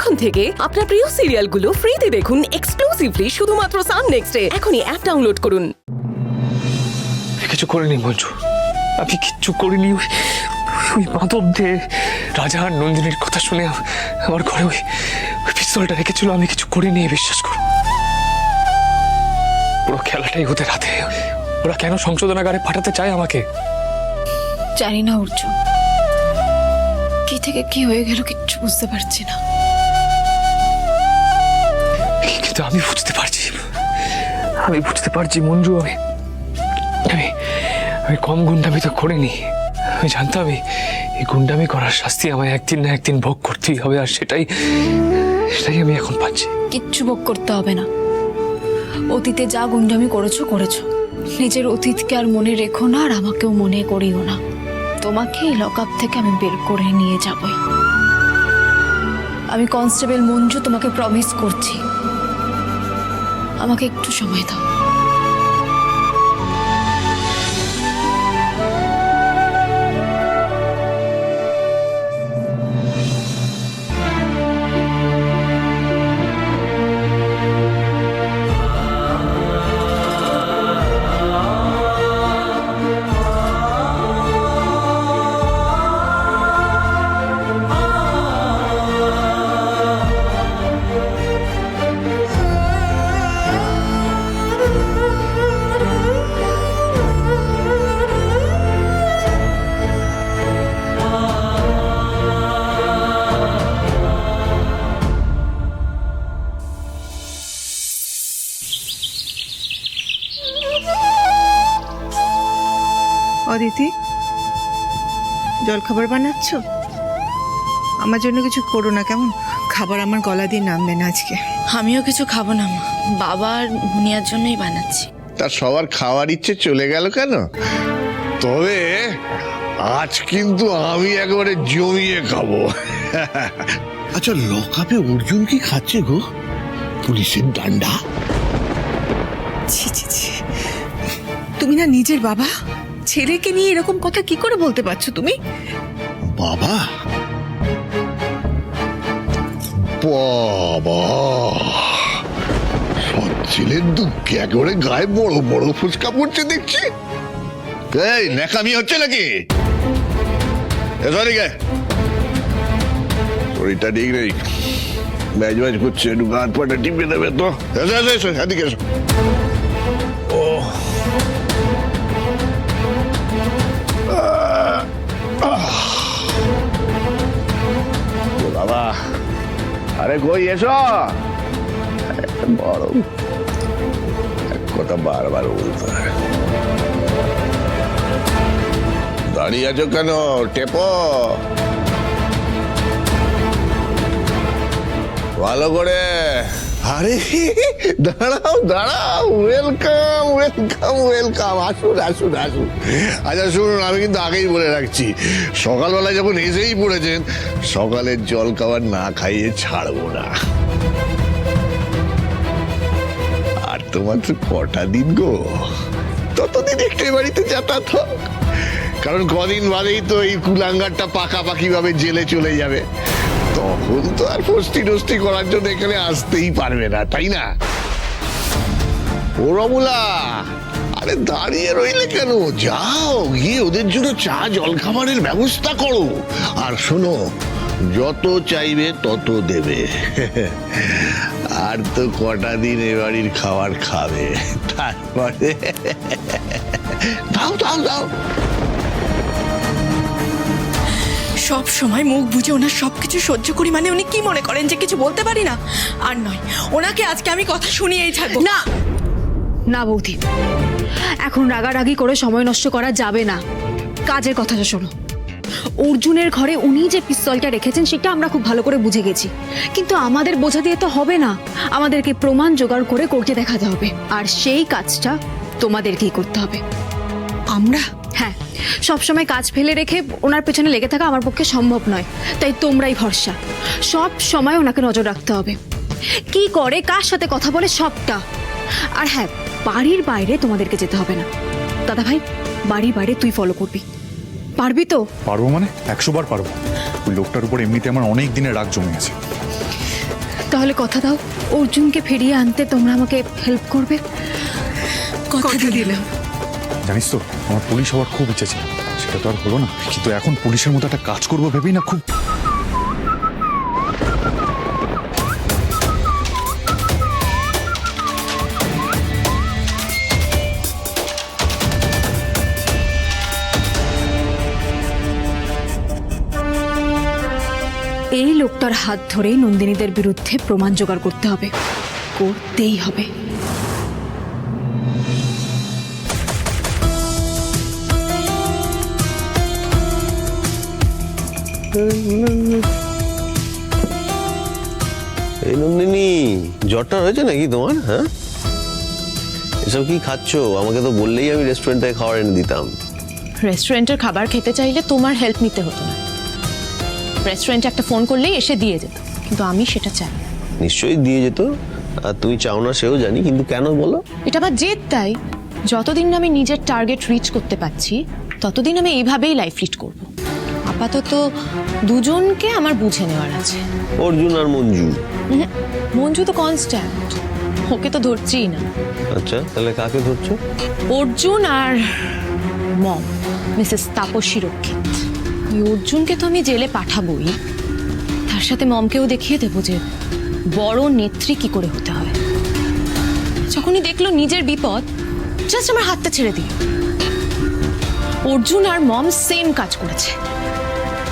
এখন থেকে আপনার প্রিয় সিরিয়ালগুলো ফ্রিতে দেখুন এক্সক্লুসিভলি শুধুমাত্র সান নেক্সটে। এখনই অ্যাপ ডাউনলোড করুন। কিছু করিনি মঞ্জু, আমি কিচ্ছু করিনি। ওই মাধব দে রাজা আর নন্দিনীর কথা শুনে আমার ঘরে ওই পিস্তলটা রেখেছিল। আমি কিছু করিনি, বিশ্বাস করো। পুরো খেলাটাই ওদের হাতে। ওরা কেন সংশোধনাগারে পাঠাতে চায় আমাকে জানি না অর্জুন, কি থেকে কি হয়ে গেল কিচ্ছু বুঝতে পারছি না। কিন্তু আমি বুঝতে পারছি মঞ্জু। আমি কম গুন্ডামি তো করিনি। আমি জানতাম এই গুন্ডামি করার শাস্তি আমায় একদিন না একদিন ভোগ করতেই হবে, আর সেটাই আমি এখন পাচ্ছি। কিচ্ছু ভোগ করতে হবে না। অতীতে যা গুন্ডামি করেছো নিজের অতীতকে আর মনে রেখো না, আর আমাকেও মনে করিও না। তোমাকে এই লকআপ থেকে আমি বের করে নিয়ে যাবই। আমি কনস্টেবল মঞ্জু তোমাকে প্রমিস করছি, আমাকে একটু সময় দাও। অদিতি, জলখাবার বানাচ্ছ? আমার জন্য কিছু করো না কেমন? খাবার আমার গলা দিয়ে নামবে না আজকে। আমিও কিছু খাবো না মা, বাবা আর মুনিয়ার জন্যই বানাচ্ছি। তার সবার খাওয়ার ইচ্ছে চলে গেল কেন? তবে আজ কিন্তু আমি একেবারে জমিয়ে খাবো। আচ্ছা, লকআপে অর্জুন কি খাচ্ছে গো? পুলিশের ডান্ডা। ছি ছি ছি, তুমি না নিজের বাবা, ছেলেকে নিয়ে এরকম কথা কি করে বলতে পারছো তুমি? বাবা বাবা, সৎ ছেলের দুঃখে একেবারে গায়ে বড় বড় ফুচকা পড়ছে দেখছি। এই ন্যাকামি হচ্ছে নাকি? এদিকে শরীরটা ঠিক নেই, ব্যাজ ব্যাজ করছে, একটু গাঁট পাটা টিপে দেবে তো। এসো এসো এসো, এদিকে এসো। ও বাবা, আরে কই এসো। বড় এক কথা বারবার বলতে হয়। দাঁড়িয়ে আছো কেন? টেপো ভালো করে। আরে দাঁড়াও দাঁড়াও, ওয়েলকাম ওয়েলকাম ওয়েলকাম, আসুন আসুন আসুন। আচ্ছা শুনুন, আমি কিন্তু আগেই বলে রাখছি, সকালবেলায় যখন এসেই পড়েছেন, সকালের জল খাবার না খাইয়ে ছাড়বো না। আর তোমার তো কটা দিন গো, ততদিন একটু বাড়িতে যাতায়াত হোক, কারণ কদিন বাদেই তো এই কুলাঙ্গারটা পাকাপাকি ভাবে জেলে চলে যাবে। তখন তো আর ফষ্টি নষ্টি করার জন্য এখানে আসতেই পারবে না, তাই না? ও রমুলা, আরে দাঁড়িয়ে রইলে কেন? যাও গিয়ে ওদের জন্য চা জল খাবারের ব্যবস্থা করো। আর শোনো, যত চাইবে তত দেবে। আর তো কটা দিন এ বাড়ির খাবার খাবে, তারপরে দাও দাও দাও। সব সময় মুখ বুঝে ওনার সবকিছু সহ্য করি, মানে উনি কি মনে করেন যে কিছু বলতে পারি না? আর নয়, ওনাকে আজকে আমি কথা শুনিয়েই ছাড়বো। না না বৌদি, এখন রাগারাগি করে সময় নষ্ট করা যাবে না। কাজের কথাটা শোনো। অর্জুনের ঘরে উনি যে পিস্তলটা রেখেছেন সেটা আমরা খুব ভালো করে বুঝে গেছি, কিন্তু আমাদের বোঝা দিয়ে তো হবে না। আমাদেরকে প্রমাণ জোগাড় করে কোর্টে দেখাতে হবে, আর সেই কাজটা তোমাদেরকেই করতে হবে। আমরা? হ্যাঁ, সবসময় কাজ ফেলে রেখে ওনার পেছনে লেগে থাকা আমার পক্ষে সম্ভব নয়, তাই তোমরাই ভরসা। সব সময় ওনাকে নজর রাখতে হবে, কি করে, কার সাথে কথা বলে, সবটা। আর হ্যাঁ, বাড়ির বাইরে তোমাদেরকে যেতে হবে না। দাদা ভাই, বাড়ির বাইরে তুই ফলো করবি, পারবি তো? পারবো মানে 100 বার পারবো। ওই লোকটার উপর এমনিতে আমার অনেক দিনের রাগ জমে আছে। তাহলে কথা দাও, অর্জুনকে ফিরিয়ে আনতে তোমরা আমাকে হেল্প করবে। কথা দিলাম। জানিস তো আমার পুলিশ হওয়ার খুব ইচ্ছে ছিল, সেটা তো আর হলো না, কিন্তু এখন পুলিশের মতো একটা কাজ করবো ভেবেই না খুব। এই লোকটার হাত ধরেই নন্দিনীদের বিরুদ্ধে প্রমাণ জোগাড় করতে হবে, করতেই হবে। এই নন্দিনী, জ্বরটা হয়েছে নাকি তোমার? হ্যাঁ, এসব কি খাচ্ছো? আমাকে তো বললেই আমি রেস্টুরেন্ট থেকে খাবার এনে দিতাম। রেস্টুরেন্টের খাবার খেতে চাইলে তোমার হেল্প নিতে হতো না, রেস্টুরেন্টে একটা ফোন করলেই এসে দিয়ে যেত, কিন্তু আমি সেটা চাই। নিশ্চয়ই দিয়ে যেত, আর তুমি চাও না সেও জানি, কিন্তু কেন বলো? এটা আবার জেদ তাই। যতদিন না আমি নিজের টার্গেট রিচ করতে পারছি ততদিন আমি এইভাবেই লাইফ লিড করব। আপাতত দুজনকে আমার বুঝে নেওয়ার আছে। অর্জুন আর মঞ্জু? মঞ্জু তো কনস্ট্যান্ট, ওকে তো ধরছিই না। আচ্ছা, তাহলে কাকে ধরছো? অর্জুন আর মম, মিসেস তাপসী রক্ষিত। ওই অর্জুনকে তো আমি জেলে পাঠাবোই, তার সাথে মমকেও দেখিয়ে দেবো যে বড় নেত্রী কি করে হতে হয়। যখনই দেখলো নিজের বিপদ, জাস্ট আমার হাতটা ছেড়ে দিল। অর্জুন আর মম সেম কাজ করেছে,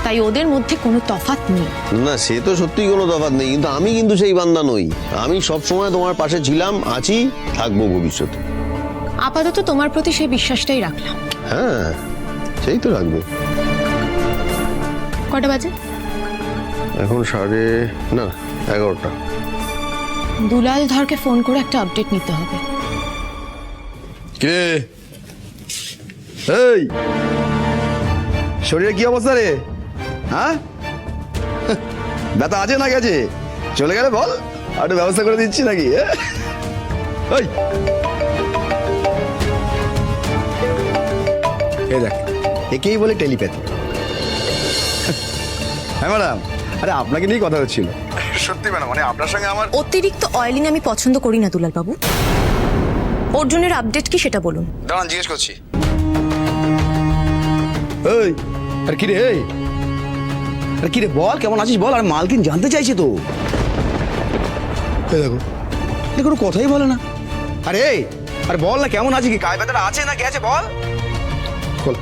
তাই ওদের মধ্যে কোনো তফাৎ নেই। না, সে তো সত্যিই কোনো তফাৎ নেই, কিন্তু আমি কিন্তু সেই বান্দা নই। আমি সব সময় তোমার পাশে ছিলাম, আছি, থাকবো ভবিষ্যতে। আপাতত তোমার প্রতি সেই বিশ্বাসটাই রাখলাম। হ্যাঁ, সেই তো রাখবে। কটা বাজে? এখন 11:30। দুলাল ধরকে ফোন করে একটা আপডেট নিতে হবে। কে? এই শরীরে কি অবস্থা রে? হ্যাঁ, ব্যথা আছে না গেছে? চলে গেলে বল, আর একটু ব্যবস্থা করে দিচ্ছি নাকি? এই এই দেখ, একেই বলে টেলিপ্যাথি। হ্যাঁ ম্যাডাম, আরে আপনাকে নিয়ে কথা হচ্ছিল। সত্যি ম্যাডাম, মানে আপনার সঙ্গে আমার অতিরিক্ত অয়েলিং আমি পছন্দ করি না দুলাল বাবু। অর্জুনের আপডেট কি সেটা বলুন। দাঁড়ান, জিজ্ঞেস করছি। এই আর কি রে? এই আরে কি রে, বল কেমন আছিস বল। আর মালকিন জানতে চাইছে তো। এই দেখো, দেখো কোনো কথাই বলে না। আরে এই, আরে বল না কেমন আছিস, কি গায়ে ব্যথাটা আছে না গেছে বল। বল